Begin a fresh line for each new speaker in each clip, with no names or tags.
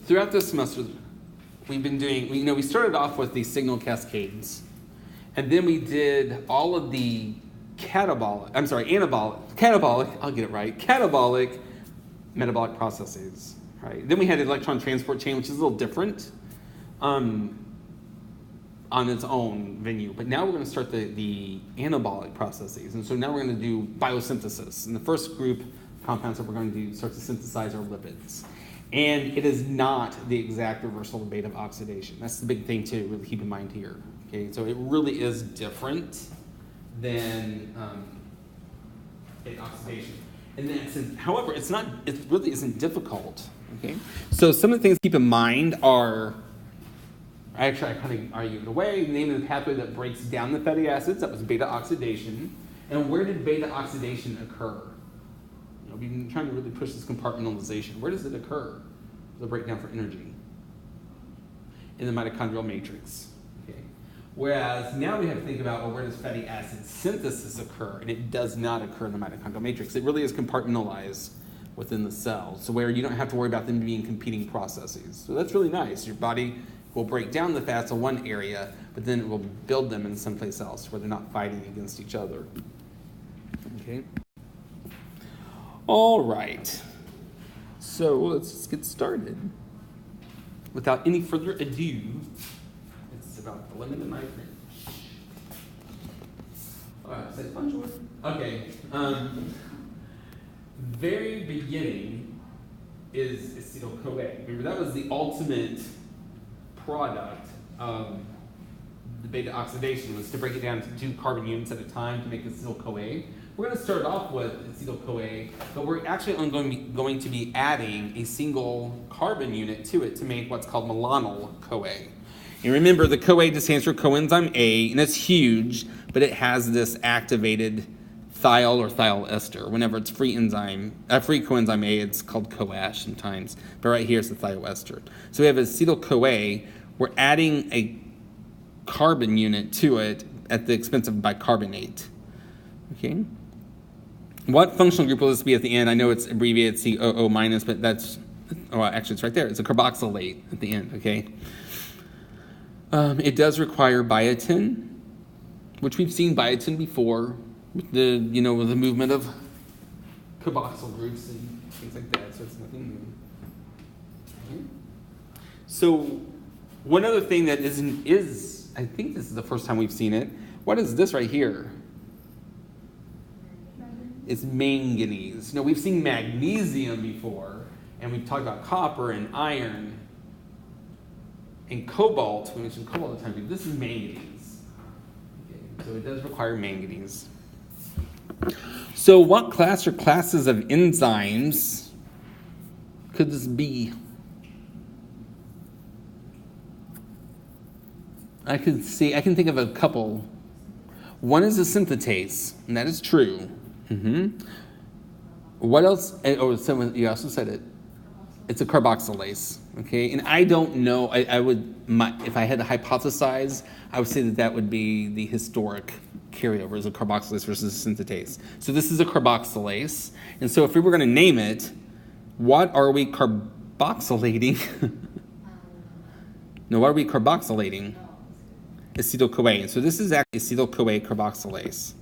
throughout this semester, we've been doing, we started off with the signal cascades, and then we did all of the catabolic metabolic processes, right? Then we had the electron transport chain, which is a little different on its own venue. But now we're going to start the anabolic processes. And so now we're going to do biosynthesis. And the first group compounds that we're going to do start to synthesize our lipids. And it is not the exact reversal of beta oxidation. That's the big thing to really keep in mind here. Okay, so it really is different than beta oxidation. And then, however, it really isn't difficult. Okay, so some of the things to keep in mind are, I kind of argued it away. The name of the pathway that breaks down the fatty acids, that was beta oxidation. And where did beta oxidation occur? We've been trying to really push this compartmentalization. Where does it occur? The breakdown for energy in the mitochondrial matrix. Okay. Whereas now we have to think about, well, where does fatty acid synthesis occur? And it does not occur in the mitochondrial matrix. It really is compartmentalized within the cell, so where you don't have to worry about them being competing processes. So that's really nice. Your body will break down the fats in one area, but then it will build them in someplace else where they're not fighting against each other. Okay. All right. So let's just get started. Without any further ado, it's about the lemon in my fridge. All right, is that fun? Okay. Very beginning is acetyl-CoA. Remember, that was the ultimate product of the beta oxidation, was to break it down to 2 carbon units at a time to make acetyl-CoA. We're going to start off with acetyl-CoA, but we're actually only going to be adding a single carbon unit to it to make what's called milanyl-CoA. And remember, the CoA just stands for coenzyme A, and it's huge, but it has this activated thiol or thiol ester. Whenever it's free coenzyme A, it's called CoAsh sometimes, but right here it's the thiol ester. So we have acetyl-CoA. We're adding a carbon unit to it at the expense of bicarbonate. Okay. What functional group will this be at the end? I know it's abbreviated COO minus, but actually it's right there. It's a carboxylate at the end, okay? It does require biotin, which we've seen biotin before with the movement of carboxyl groups and things like that, so it's nothing new. Okay. So one other thing that is, I think this is the first time we've seen it. What is this right here? It's manganese. Now, we've seen magnesium before, and we've talked about copper and iron and cobalt. We mentioned cobalt all the time, but this is manganese. Okay, so it does require manganese. So what class or classes of enzymes could this be? I can think of a couple. One is a synthetase, and that is true. Mm-hmm. What else? You also said it. It's a carboxylase. Okay, and I don't know. If I had to hypothesize, I would say that would be the historic carryover as a carboxylase versus a synthetase. So this is a carboxylase, and so if we were going to name it, what are we carboxylating? No, what are we carboxylating? Acetyl-CoA. And so this is actually acetyl-CoA carboxylase.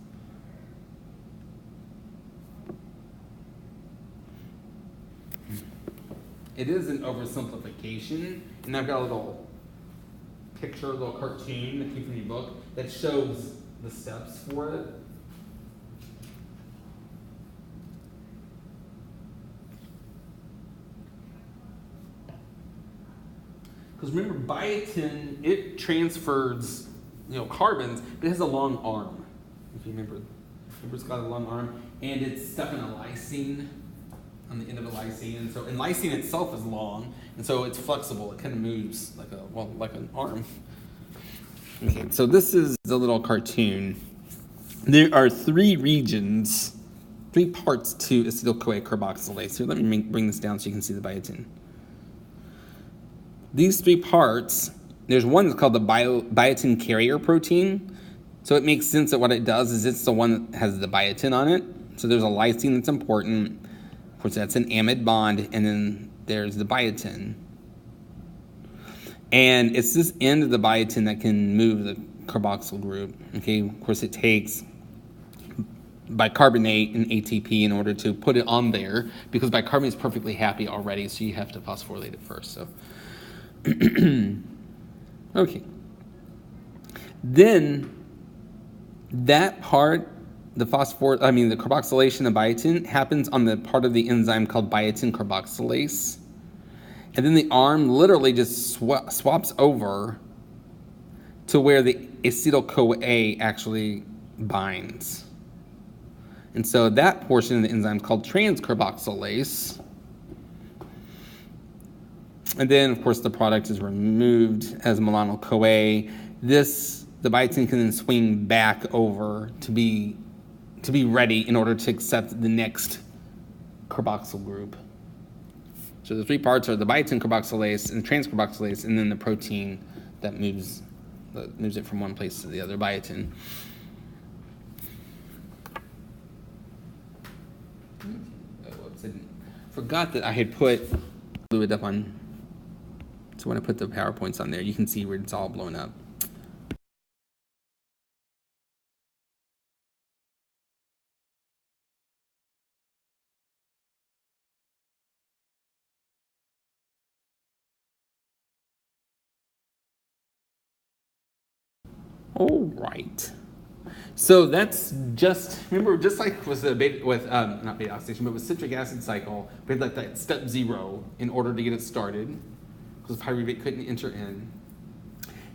It is an oversimplification, and I've got a little picture, a little cartoon that came from your book that shows the steps for it. Because remember, biotin, it transfers, carbons, but it has a long arm. If you remember it's got a long arm, and it's stuck in a lysine, on the end of a lysine, and lysine itself is long, and so it's flexible. It kind of moves like an arm. Okay, so this is the little cartoon. There are 3 regions, 3 parts to acetyl-CoA carboxylase. So let me bring this down so you can see the biotin. These 3 parts, there's one that's called the biotin carrier protein. So it makes sense that what it does is it's the one that has the biotin on it. So there's a lysine that's important. Of course, that's an amide bond, and then there's the biotin. And it's this end of the biotin that can move the carboxyl group. Okay, of course it takes bicarbonate and ATP in order to put it on there, because bicarbonate is perfectly happy already, so you have to phosphorylate it first. So, okay. Then that part, the carboxylation of biotin happens on the part of the enzyme called biotin carboxylase. And then the arm literally just swaps over to where the acetyl-CoA actually binds. And so that portion of the enzyme is called transcarboxylase. And then, of course, the product is removed as malonyl-CoA. The biotin can then swing back over to be ready in order to accept the next carboxyl group. So the three parts are the biotin carboxylase and the transcarboxylase, and then the protein that moves it from one place to the other, biotin. I forgot that I had put fluid up on. So when I put the PowerPoints on there, you can see where it's all blown up. All right. So that's just like with not beta oxidation, but with citric acid cycle, we had like that step 0 in order to get it started, because pyruvate couldn't enter in.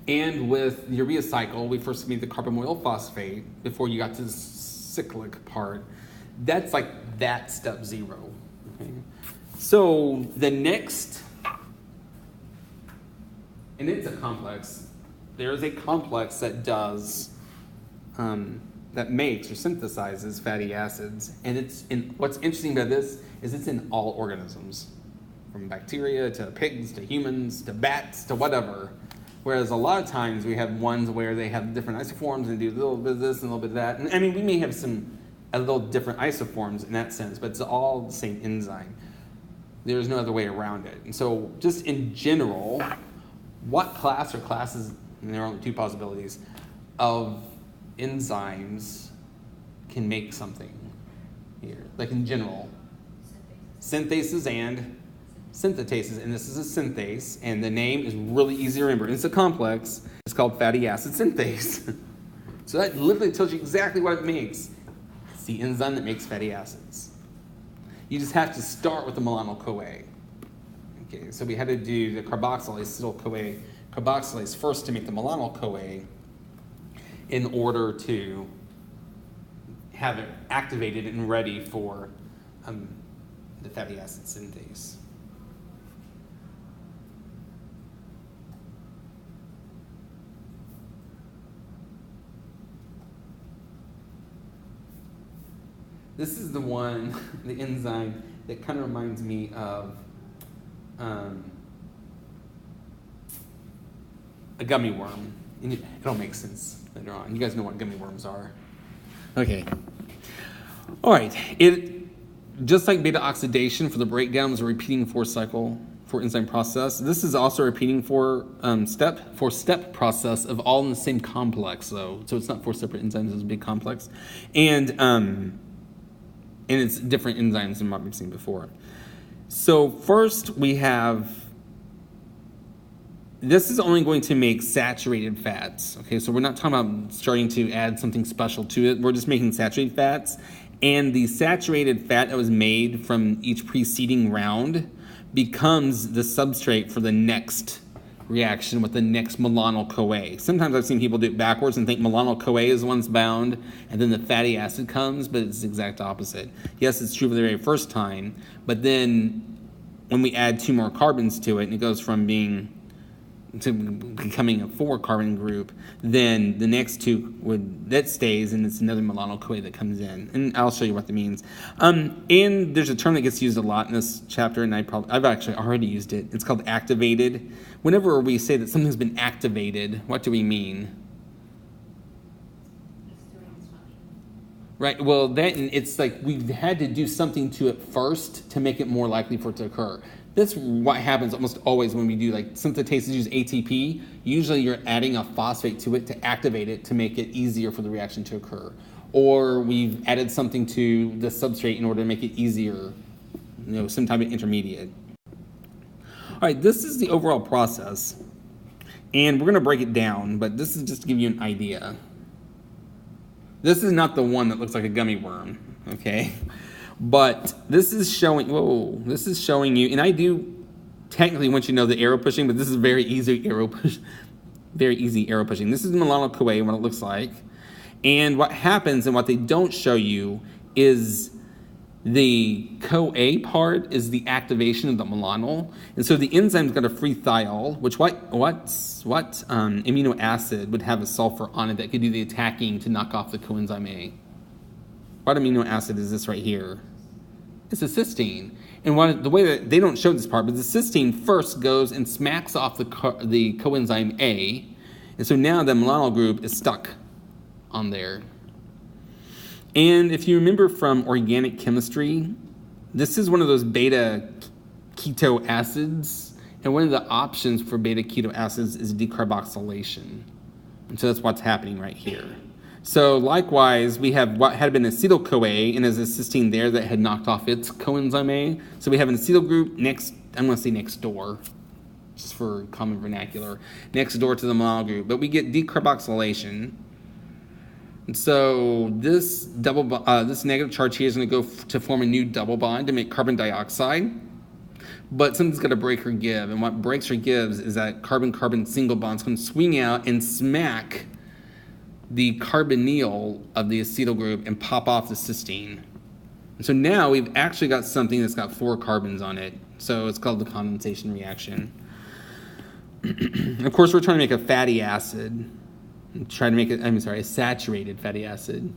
And with the urea cycle, we first made the carbamoyl phosphate before you got to the cyclic part. That's like that step 0. Okay? So the next, and it's a complex. There is a complex that does that makes or synthesizes fatty acids, and what's interesting about this is it's in all organisms, from bacteria to pigs to humans to bats to whatever. Whereas a lot of times we have ones where they have different isoforms and do a little bit of this and a little bit of that. And I mean, we may have a little different isoforms in that sense, but it's all the same enzyme. There's no other way around it. And so just in general, what class or classes, and there are only two possibilities, of enzymes can make something here? Like in general, synthases and synthetases, and this is a synthase, and the name is really easy to remember. It's a complex. It's called fatty acid synthase. So that literally tells you exactly what it makes. It's the enzyme that makes fatty acids. You just have to start with the malonyl-CoA. Okay, so we had to do the carboxylase, acetyl-CoA carboxylase first to make the malonyl-CoA in order to have it activated and ready for the fatty acid synthase. This is the one, the enzyme, that kind of reminds me of a gummy worm. And it'll make sense later on. You guys know what gummy worms are. Okay. All right. Just like beta oxidation for the breakdown is a repeating force cycle for enzyme process. This is also a repeating step process of all in the same complex, though. So it's not 4 separate enzymes; it's a big complex, and it's different enzymes than what we've seen before. So first we have. This is only going to make saturated fats. Okay, so we're not talking about starting to add something special to it. We're just making saturated fats. And the saturated fat that was made from each preceding round becomes the substrate for the next reaction with the next malonyl-CoA. Sometimes I've seen people do it backwards and think malonyl-CoA is the one's bound and then the fatty acid comes, but it's the exact opposite. Yes, it's true for the very first time, but then when we add 2 more carbons to it and it goes from becoming a 4-carbon group, then the next 2 that stays, and it's another malonyl-CoA that comes in. And I'll show you what that means. And there's a term that gets used a lot in this chapter, and I've actually already used it. It's called activated. Whenever we say that something's been activated, what do we mean? Right, well, it's like we've had to do something to it first to make it more likely for it to occur. That's what happens almost always when we do like synthetases use ATP. Usually you're adding a phosphate to it to activate it to make it easier for the reaction to occur. Or we've added something to the substrate in order to make it easier, some type of intermediate. All right, this is the overall process. And we're going to break it down, but this is just to give you an idea. This is not the one that looks like a gummy worm, okay? But this is showing you, and I do technically want you to know the arrow pushing, but this is very easy arrow pushing. This is malonyl-CoA, what it looks like. And what happens and what they don't show you is the CoA part is the activation of the malonyl. And so the enzyme's got a free thiol, which what amino acid would have a sulfur on it that could do the attacking to knock off the coenzyme A? What amino acid is this right here? It's a cysteine. And the way that they don't show this part, but the cysteine first goes and smacks off the coenzyme A. And so now the malonyl group is stuck on there. And if you remember from organic chemistry, this is one of those beta keto acids. And one of the options for beta keto acids is decarboxylation. And so that's what's happening right here. So likewise, we have what had been acetyl-CoA, and there's a cysteine there that had knocked off its coenzyme A. So we have an acetyl group I'm going to say next door, just for common vernacular, next door to the malonyl group. But we get decarboxylation. And so this this negative charge here is going to go to form a new double bond to make carbon dioxide. But something's got to break or give. And what breaks or gives is that carbon-carbon single bond's going to swing out and smack the carbonyl of the acetyl group and pop off the cysteine. And so now we've actually got something that's got 4 carbons on it. So it's called the condensation reaction. Of course, we're trying to make a fatty acid. A saturated fatty acid.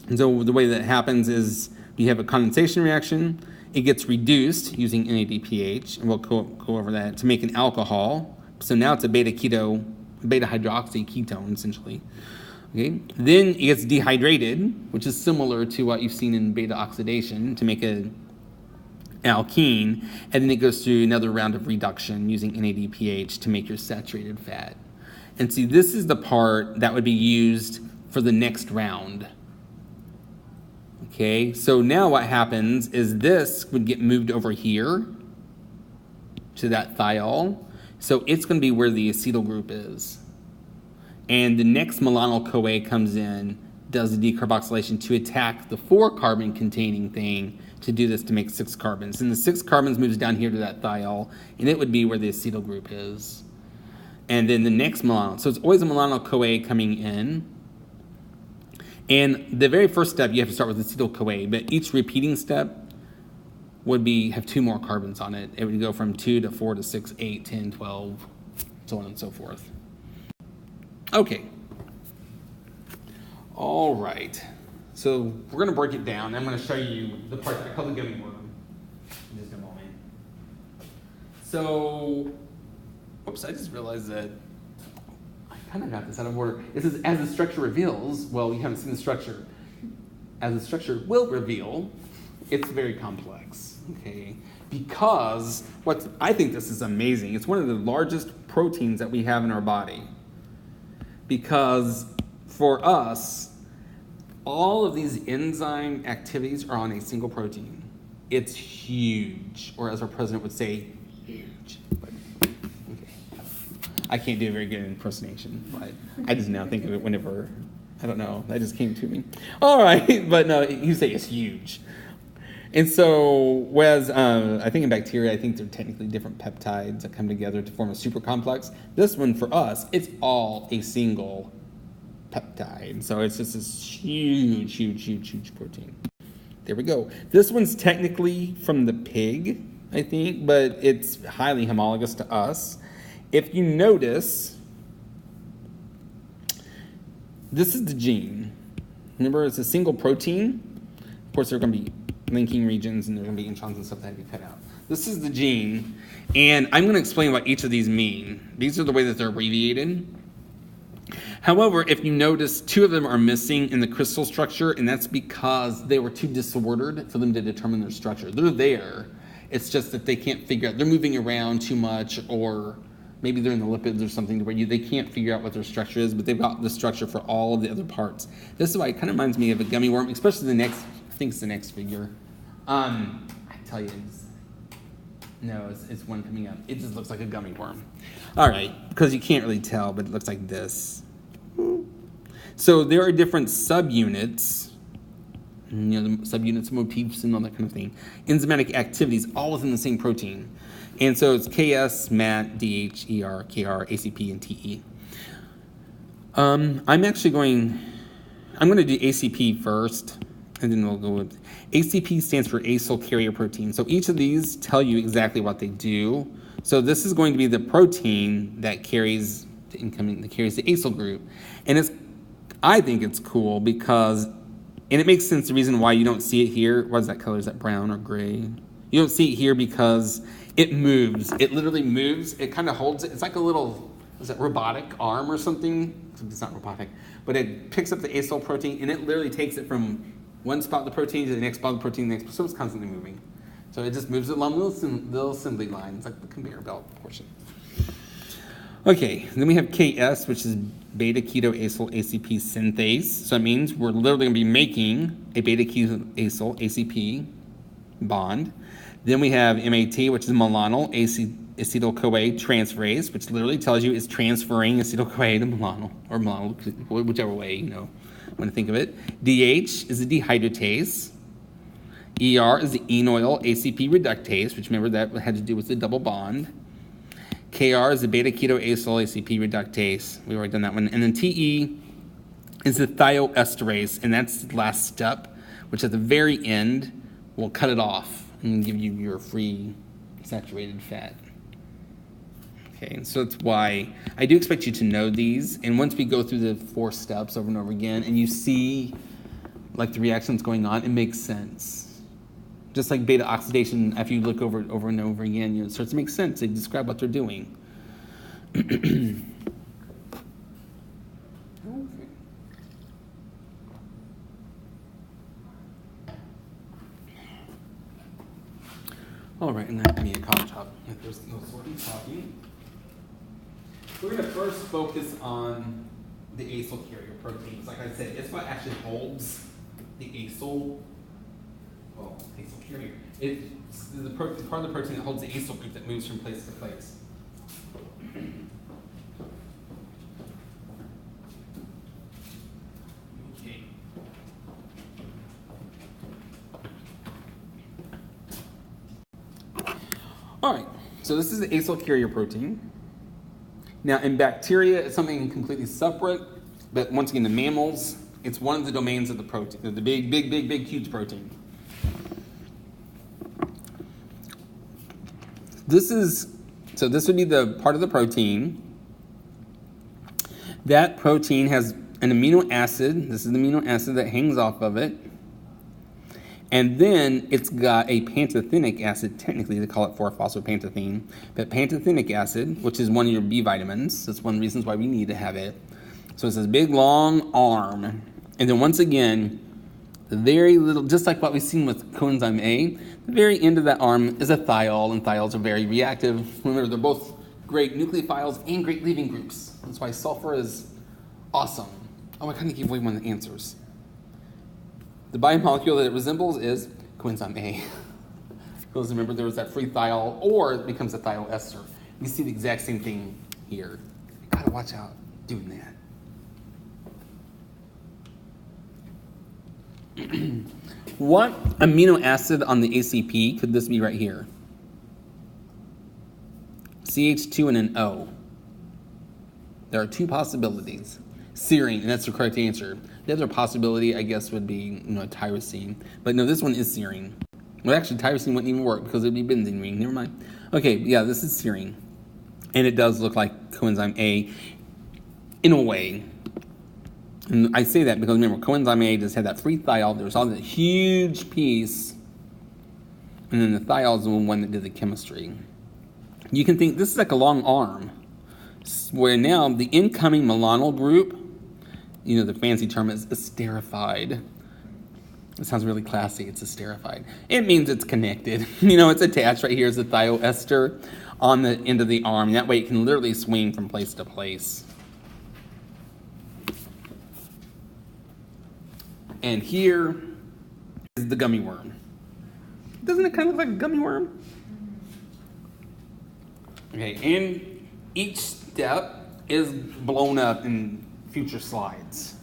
And so the way that happens is we have a condensation reaction. It gets reduced using NADPH, and we'll go over that, to make an alcohol. So now it's a beta hydroxy ketone, essentially. Okay. Then it gets dehydrated, which is similar to what you've seen in beta oxidation, to make an alkene, and then it goes through another round of reduction using NADPH to make your saturated fat. And see, this is the part that would be used for the next round. Okay, so now what happens is this would get moved over here to that thiol. So it's going to be where the acetyl group is. And the next malonyl-CoA comes in, does the decarboxylation to attack the 4-carbon containing thing to do this to make 6 carbons. And the 6 carbons moves down here to that thiol, and it would be where the acetyl group is. And then the next malonyl. So it's always a malonyl-CoA coming in. And the very first step, you have to start with acetyl-CoA, but each repeating step would have 2 more carbons on it. It would go from 2 to 4 to 6, 8, 10, 12, so on and so forth. Okay. All right. So we're going to break it down. I'm going to show you the part that I call the gummy worm in just a moment. So, oops, I just realized that I kind of got this out of order. It says, as the structure reveals, well, you haven't seen the structure. As the structure will reveal, it's very complex, okay? Because I think this is amazing. It's one of the largest proteins that we have in our body. Because for us, all of these enzyme activities are on a single protein. It's huge, or as our president would say, huge. But, okay. I can't do a very good impersonation, but I just now think of it whenever, I don't know, that just came to me. All right, but no, you say it's huge. And so, whereas I think in bacteria, I think they're technically different peptides that come together to form a supercomplex. This one, for us, it's all a single peptide. So it's just this huge, huge, huge, huge protein. There we go. This one's technically from the pig, I think, but it's highly homologous to us. If you notice, this is the gene. Remember, it's a single protein. Of course, there are going to be linking regions, and there are going to be introns and stuff that have to be cut out. This is the gene, and I'm going to explain what each of these mean. These are the way that they're abbreviated. However, if you notice, 2 of them are missing in the crystal structure, and that's because they were too disordered for them to determine their structure. They're there. It's just that they can't figure out, they're moving around too much, or maybe they're in the lipids or something where they can't figure out what their structure is, but they've got the structure for all of the other parts. This is why it kind of reminds me of a gummy worm, especially the next, I think it's the next figure. I tell you, it's one coming up. It just looks like a gummy worm. All right, because you can't really tell, but it looks like this. So there are different subunits, the subunits, motifs, and all that kind of thing. Enzymatic activities, all within the same protein. And so it's Ks, MAT, DH, ER, KR, ACP, and TE. I'm going to do ACP first, and then we'll go with, ACP stands for acyl carrier protein. So each of these tell you exactly what they do. So this is going to be the protein that carries the acyl group. And I think it's cool because, and it makes sense the reason why you don't see it here. What is that color? Is that brown or gray? You don't see it here because it moves. It literally moves. It kind of holds it. It's like a little, is that robotic arm or something? It's not robotic, but it picks up the acyl protein and it literally takes it from one spot of the protein to the next spot of the protein, the next, so it's constantly moving. So it just moves it along little assembly lines, like the conveyor belt portion. Okay, then we have KS, which is beta-keto-acyl ACP synthase. So that means we're literally going to be making a beta-keto-acyl ACP bond. Then we have MAT, which is malonyl acetyl-CoA transferase, which literally tells you it's transferring acetyl-CoA to malonyl, or malonyl, whichever way want to think of it. DH is a dehydratase. ER is the enoyl ACP reductase, which remember that had to do with the double bond. KR is the beta-keto-acyl ACP reductase. We've already done that one. And then TE is the thioesterase, and that's the last step, which at the very end will cut it off and give you your free saturated fat. Okay, so that's why I do expect you to know these. And once we go through the 4 steps over and over again, and you see like the reactions going on, it makes sense. Just like beta oxidation, after you look over and over again, it starts to make sense. They describe what they're doing. Okay. All right, and that can be a college hop. If there's no sorting talking. We're going to first focus on the acyl carrier proteins. Like I said, it's what actually holds the acyl carrier. It's the part of the protein that holds the acyl group that moves from place to place. Okay. All right, so this is the acyl carrier protein. Now, in bacteria, it's something completely separate, but once again, in mammals, it's one of the domains of the protein, the big, huge protein. This would be the part of the protein. That protein has an amino acid. This is the amino acid that hangs off of it. And then it's got a pantothenic acid. Technically, they call it 4-phosphopantothene. But pantothenic acid, which is one of your B vitamins, that's one of the reasons why we need to have it. So it's this big, long arm. And then once again, the very little, just like what we've seen with coenzyme A, the very end of that arm is a thiol, and thiols are very reactive. Remember, they're both great nucleophiles and great leaving groups. That's why sulfur is awesome. Oh, I kind of gave away one of the answers. The biomolecule that it resembles is coenzyme A. Because remember, there was that free thiol, or it becomes a thiol ester. We see the exact same thing here. You gotta watch out doing that. What amino acid on the ACP could this be right here? CH2 and an O. There are 2 possibilities. Serine, and that's the correct answer. The other possibility, I guess, would be tyrosine. But no, this one is serine. Well, actually, tyrosine wouldn't even work because it would be benzene ring. Never mind. Okay, yeah, this is serine. And it does look like coenzyme A in a way. And I say that because, remember, coenzyme A just had that free thiol. There was all that huge piece. And then the thiol is the one that did the chemistry. You can think this is like a long arm. Where now the incoming malonyl group, the fancy term is esterified. It sounds really classy. It's esterified. It means it's connected. It's attached right here as a thioester on the end of the arm. That way it can literally swing from place to place. And here is the gummy worm. Doesn't it kind of look like a gummy worm? Okay, and each step is blown up in future slides.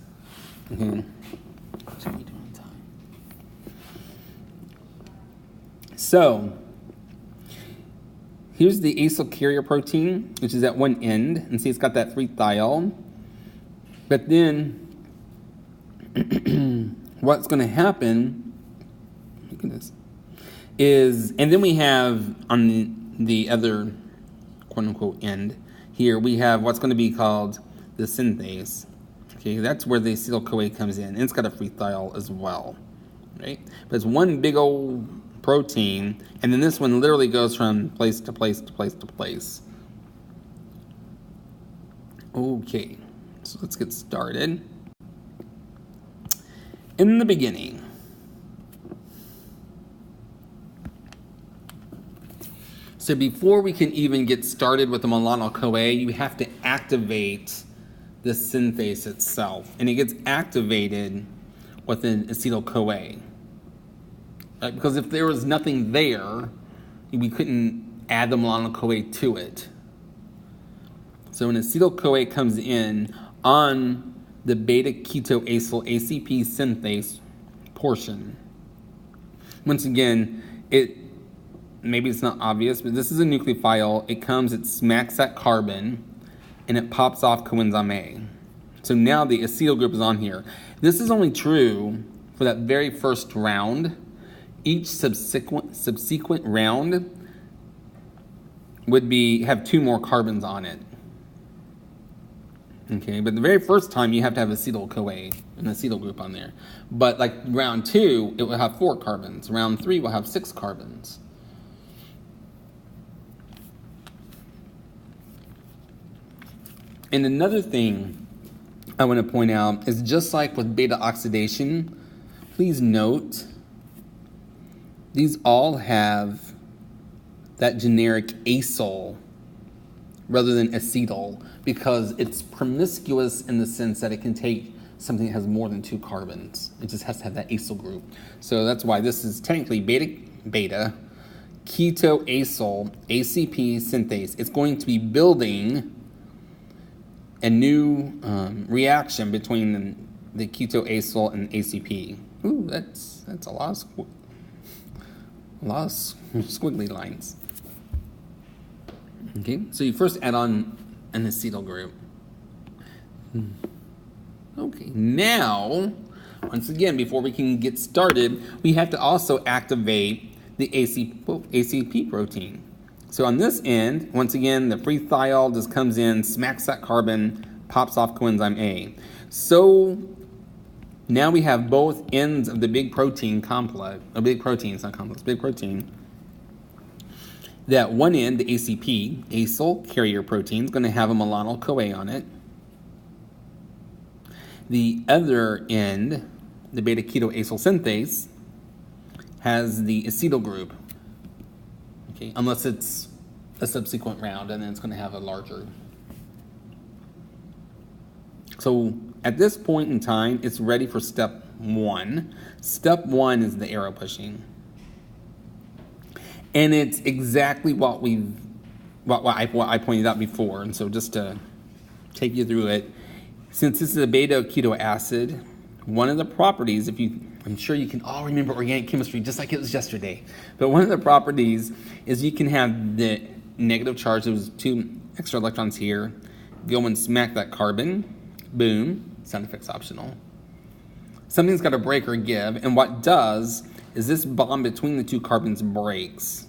So, here's the acyl carrier protein, which is at one end. And see, it's got that 3-thiol. But then, what's going to happen, look at this, is, and then we have on the other quote-unquote end here, we have what's going to be called the synthase. Okay, that's where the acyl-CoA comes in. And it's got a 3-thiol as well, right? But it's one big old protein, and then this one literally goes from place to place to place to place. Okay, so let's get started. In the beginning, so before we can even get started with the malonyl-CoA, you have to activate the synthase itself, and it gets activated with an acetyl-CoA. Because if there was nothing there, we couldn't add the malonyl-CoA to it. So an acetyl-CoA comes in on the beta-keto-acyl ACP synthase portion. Once again, maybe it's not obvious, but this is a nucleophile. It smacks that carbon, and it pops off coenzyme A. So now the acetyl group is on here. This is only true for that very first round. Each subsequent round would have 2 more carbons on it. Okay, but the very first time you have to have acetyl-CoA, an acetyl group on there. But like round 2, it will have 4 carbons. Round 3 will have 6 carbons. And another thing I want to point out is just like with beta oxidation, please note these all have that generic acyl rather than acetyl because it's promiscuous in the sense that it can take something that has more than 2 carbons. It just has to have that acyl group. So that's why this is technically beta keto acyl ACP synthase. It's going to be building a new reaction between the keto acyl and ACP. Ooh, that's a lot of squiggly lines. Okay, so you first add on an acetyl group. Okay, now, once again, before we can get started, we have to also activate the ACP protein. So on this end, once again, the free thiol just comes in, smacks that carbon, pops off coenzyme A. So now we have both ends of the big protein complex, big protein, it's not complex, big protein. That one end, the ACP, acyl carrier protein, is going to have a malonyl-CoA on it. The other end, the beta-keto-acyl synthase, has the acetyl group. Okay, unless it's a subsequent round, and then it's going to have a larger. So at this point in time, it's ready for step 1. Step 1 is the arrow pushing. And it's exactly what I pointed out before. And so just to take you through it, since this is a beta-keto acid, one of the properties, I'm sure you can all remember organic chemistry just like it was yesterday, but one of the properties is you can have the negative charge, those 2 extra electrons here, go and smack that carbon, boom, sound effects optional. Something's got to break or give, and what does is this bond between the 2 carbons breaks.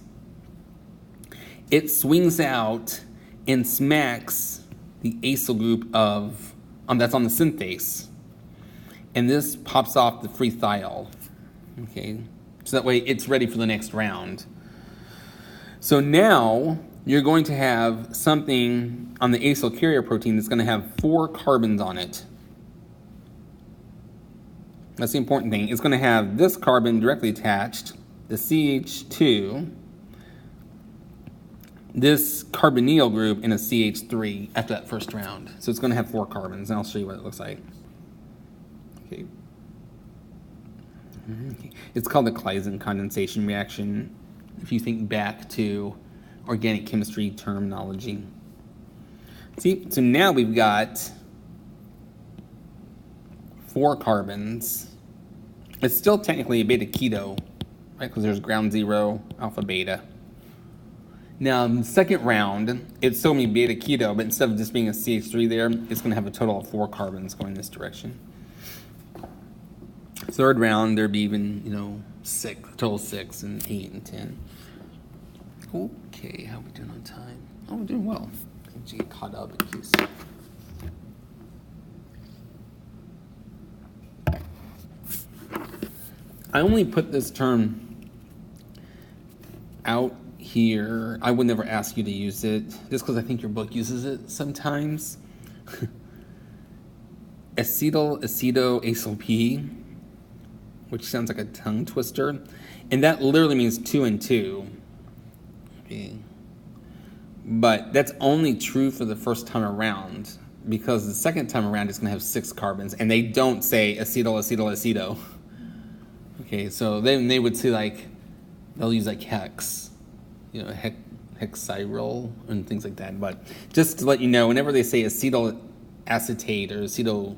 It swings out and smacks the acyl group that's on the synthase. And this pops off the free thiol. Okay, so that way it's ready for the next round. So now you're going to have something on the acyl carrier protein that's going to have 4 carbons on it. That's the important thing. It's going to have this carbon directly attached, the CH2, this carbonyl group, and a CH3 after that first round. So it's going to have 4 carbons, and I'll show you what it looks like. Okay. It's called the Kaizen condensation reaction, if you think back to organic chemistry terminology. See, so now we've got 4 carbons. It's still technically a beta keto, right? Because there's ground 0, alpha beta. Now, in the second round, it's still going to be beta keto, but instead of just being a CH3 there, it's going to have a total of 4 carbons going this direction. Third round, there'd be even, 6, total 6, and 8, and 10. Okay, how are we doing on time? Oh, we're doing well. I need to get caught up in case. I only put this term out here. I would never ask you to use it, just because I think your book uses it sometimes. Acyl P, which sounds like a tongue twister, and that literally means 2 and 2. Okay. But that's only true for the first time around, because the second time around it's going to have 6 carbons, and they don't say acetyl. Okay, so then they would say they'll use hex, hexyl and things like that. But just to let you know, whenever they say acetyl acetate or acetyl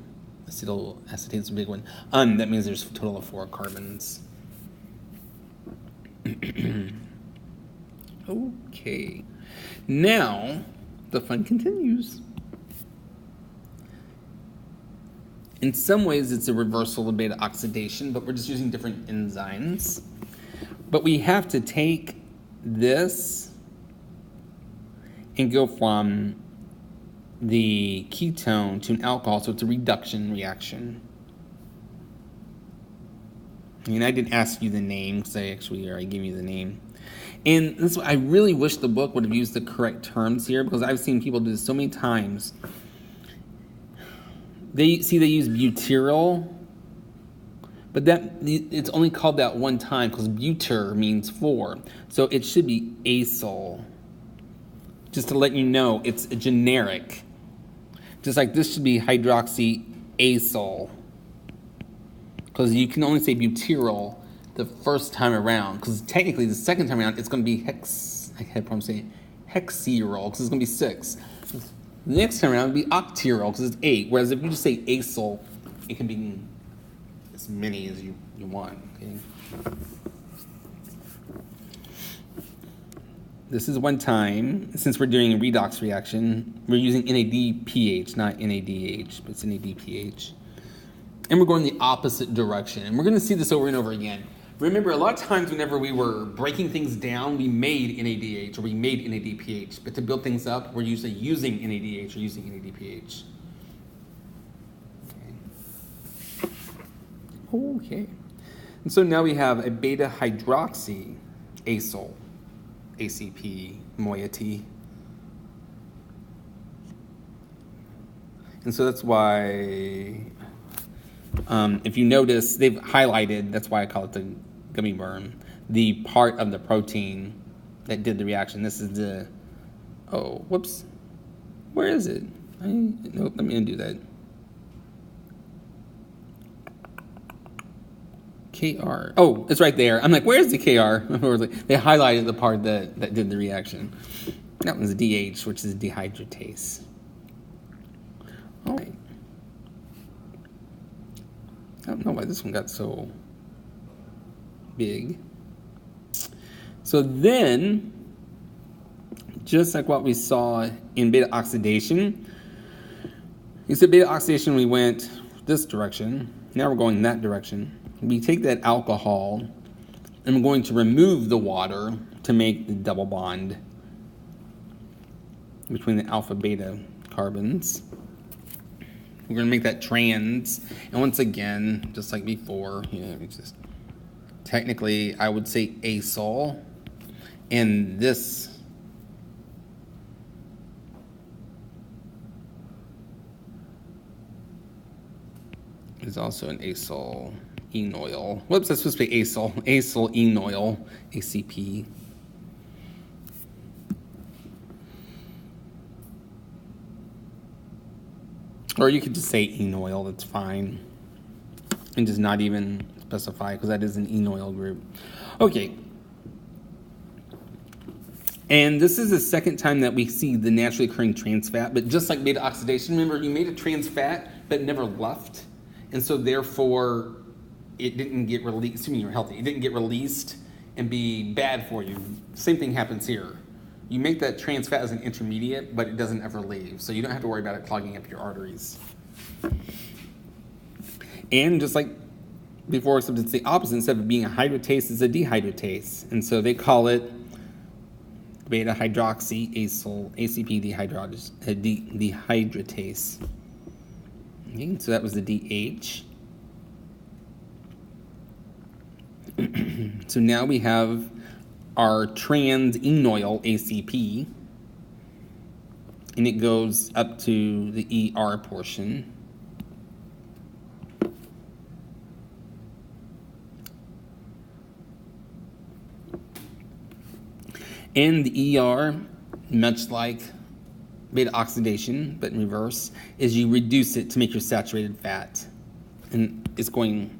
acetate is a big one, that means there's a total of 4 carbons. Okay, now the fun continues. In some ways, it's a reversal of beta oxidation, but we're just using different enzymes. But we have to take this and go from the ketone to an alcohol, so it's a reduction reaction. And I didn't ask you the name, because I already gave you the name. And this, I really wish the book would have used the correct terms here, because I've seen people do this so many times. They use butyryl, but it's only called that one time because butyr means 4. So it should be acyl. Just to let you know, it's a generic. Just like this should be hydroxyacyl, because you can only say butyryl the first time around, because technically the second time around it's going to be hexyl, because it's going to be 6. The next time around it would be octyryl, because it's 8. Whereas if you just say acyl, it can be as many as you want. Okay? This is one time. Since we're doing a redox reaction, we're using NADPH, not NADH, but it's NADPH. And we're going the opposite direction. And we're going to see this over and over again. Remember, a lot of times whenever we were breaking things down, we made NADH or we made NADPH. But to build things up, we're usually using NADH or using NADPH. Okay. And so now we have a beta hydroxy acyl, ACP moiety. And so that's why, if you notice, they've highlighted, that's why I call it the gummy worm, the part of the protein that did the reaction. This is the, oh, whoops. Where is it? Nope, let me undo that. KR. Oh, it's right there. I'm like, where's the KR? They highlighted the part that did the reaction. That one's DH, which is dehydratase. All right. I don't know why this one got so big. So then, just like what we saw in beta oxidation, you said beta oxidation, we went this direction. Now we're going that direction. We take that alcohol and we're going to remove the water to make the double bond between the alpha beta carbons. We're going to make that trans, and once again, just like before, technically I would say acyl, and this is also an acyl enoyl. Whoops, that's supposed to be acyl. Acyl enoyl, ACP. Or you could just say enoyl, that's fine. And just not even specify, because that is an enoyl group. Okay. And this is the second time that we see the naturally occurring trans fat, but just like beta oxidation, remember you made a trans fat, but never left. And so therefore, it didn't get released, assuming you're healthy, it didn't get released and be bad for you. Same thing happens here. You make that trans fat as an intermediate, but it doesn't ever leave. So you don't have to worry about it clogging up your arteries. And just like before, except it's the opposite. Instead of being a hydratase, it's a dehydratase. And so they call it beta hydroxy acyl ACP dehydratase. Okay, so that was the DH. So now we have our trans enoyl ACP, and it goes up to the ER portion. And the ER, much like beta oxidation, but in reverse, is you reduce it to make your saturated fat. And it's going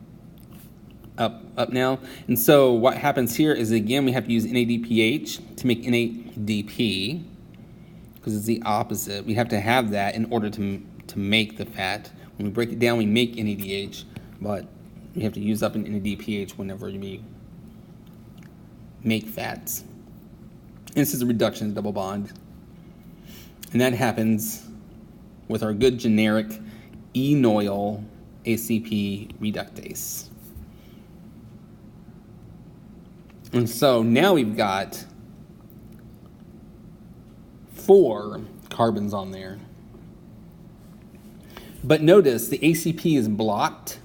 up now. And so what happens here is, again, we have to use NADPH to make NADP, because it's the opposite. We have to have that in order to make the fat. When we break it down, we make NADH, but we have to use up an NADPH whenever we make fats. And this is a reduction double bond. And that happens with our good generic enoyl ACP reductase. And so now we've got 4 carbons on there. But notice the ACP is blocked,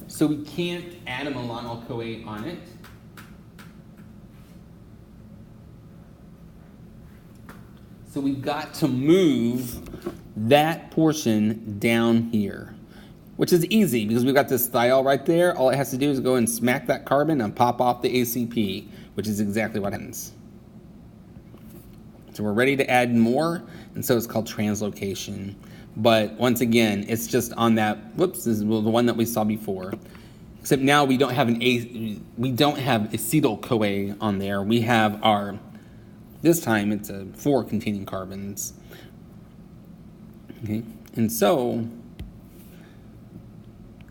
so we can't add a milanoil-CoA on it. So we've got to move that portion down here, which is easy because we've got this thiol right there. All it has to do is go and smack that carbon and pop off the ACP, which is exactly what happens. So we're ready to add more, and so it's called translocation. But once again, it's just on that, whoops, this is the one that we saw before. Except now we don't have acetyl-CoA on there. We have our, this time it's 4 containing carbons. Okay, and so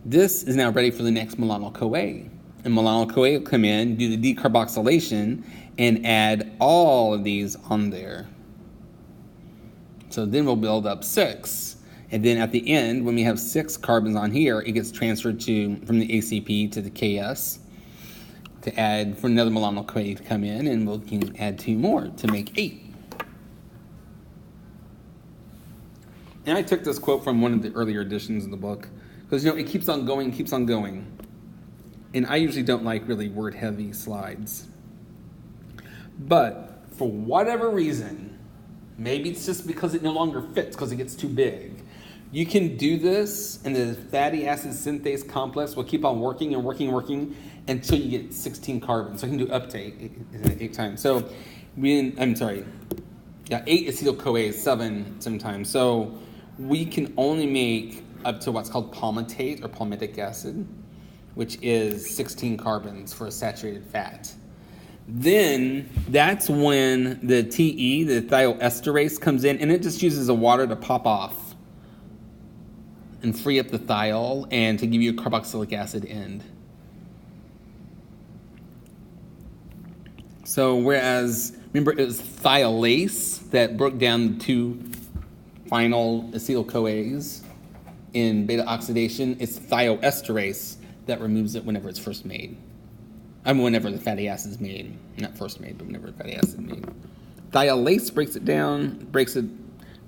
this is now ready for the next milanoil-CoA. And milanoil-CoA will come in, do the decarboxylation, and add all of these on there. So then we'll build up 6. And then at the end, when we have 6 carbons on here, it gets transferred from the ACP to the KS to add for another milanoil-CoA to come in, and we can add 2 more to make 8. And I took this quote from one of the earlier editions of the book, because, it keeps on going, keeps on going. And I usually don't like really word-heavy slides. But for whatever reason, maybe it's just because it no longer fits, because it gets too big, you can do this, and the fatty acid synthase complex will keep on working and working and working until you get 16 carbons. So you can do up to 8 times. So, 8 acetyl-CoA, 7 sometimes. So we can only make up to what's called palmitate or palmitic acid, which is 16 carbons for a saturated fat. Then that's when the TE, the thioesterase, comes in, and it just uses the water to pop off and free up the thiol and to give you a carboxylic acid end. So whereas, remember, it was thiolase that broke down the 2 final acetyl-CoAs in beta oxidation, it's thioesterase that removes it whenever it's first made. Whenever the fatty acid is made. Not first made, but whenever the fatty acid is made. Thiolase breaks it down,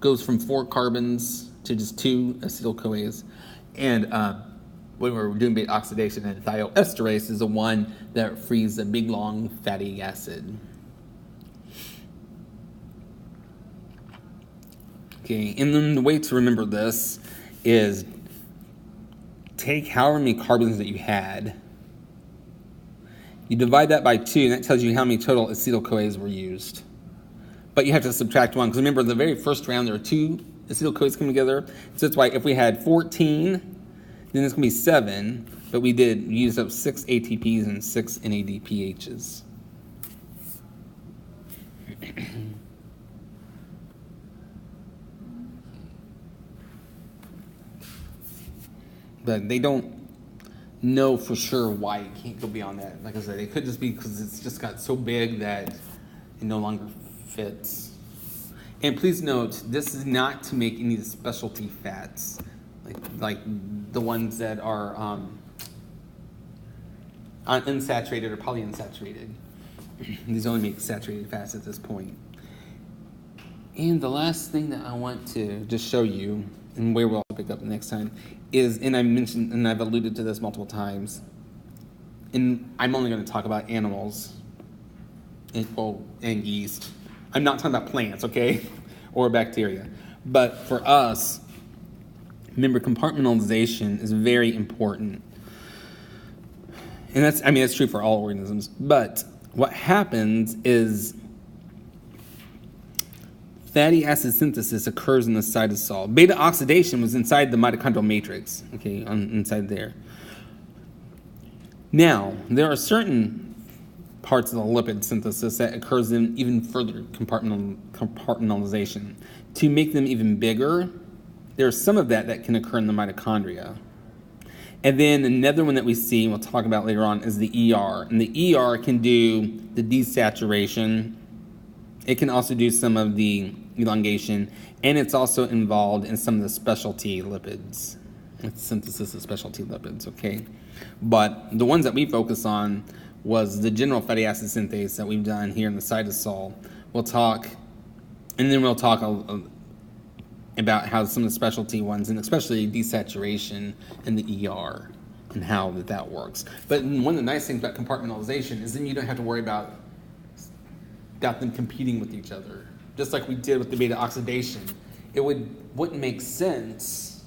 goes from 4 carbons to just 2 acetyl-CoAs. And when we're doing beta oxidation, and thioesterase is the one that frees the big, long fatty acid. Okay, and then the way to remember this is take however many carbons that you had, you divide that by 2, and that tells you how many total acetyl-CoAs were used. But you have to subtract 1, because remember, the very first round, there are 2 acetyl-CoAs coming together. So that's why if we had 14, then it's going to be 7, but we used up 6 ATPs and 6 NADPHs. But they don't know for sure why it can't go beyond that. Like I said, it could just be because it's just got so big that it no longer fits. And please note, this is not to make any of the specialty fats, like the ones that are unsaturated or polyunsaturated. These only make saturated fats at this point. And the last thing that I want to just show you, and where we'll pick up next time, is, and I mentioned, and I've alluded to this multiple times, and I'm only going to talk about animals and yeast. I'm not talking about plants, okay, or bacteria. But for us, remember, compartmentalization is very important. And that's true for all organisms. But what happens is fatty acid synthesis occurs in the cytosol. Beta oxidation was inside the mitochondrial matrix, okay, inside there. Now, there are certain parts of the lipid synthesis that occurs in even further compartmentalization. To make them even bigger, there's some of that can occur in the mitochondria. And then another one that we see, and we'll talk about later on, is the ER. And the ER can do the desaturation. It can also do some of the elongation, and it's also involved in some of the specialty lipids. It's synthesis of specialty lipids, okay? But the ones that we focus on was the general fatty acid synthase that we've done here in the cytosol. We'll talk about how some of the specialty ones, and especially desaturation in the ER, and how that works. But one of the nice things about compartmentalization is then you don't have to worry about them competing with each other. Just like we did with the beta oxidation. It wouldn't make sense,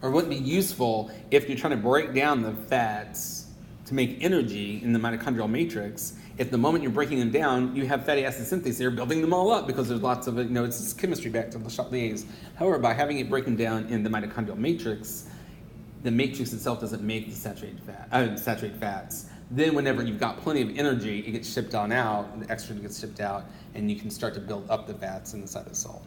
or wouldn't be useful if you're trying to break down the fats to make energy in the mitochondrial matrix. If the moment you're breaking them down, you have fatty acid synthase, they're building them all up because there's lots of it, it's just chemistry back to the Chapter's. However, by having it break them down in the mitochondrial matrix, the matrix itself doesn't make the saturated fats. Then whenever you've got plenty of energy, it gets shipped on out, the extra gets shipped out, and you can start to build up the fats in the cytosol.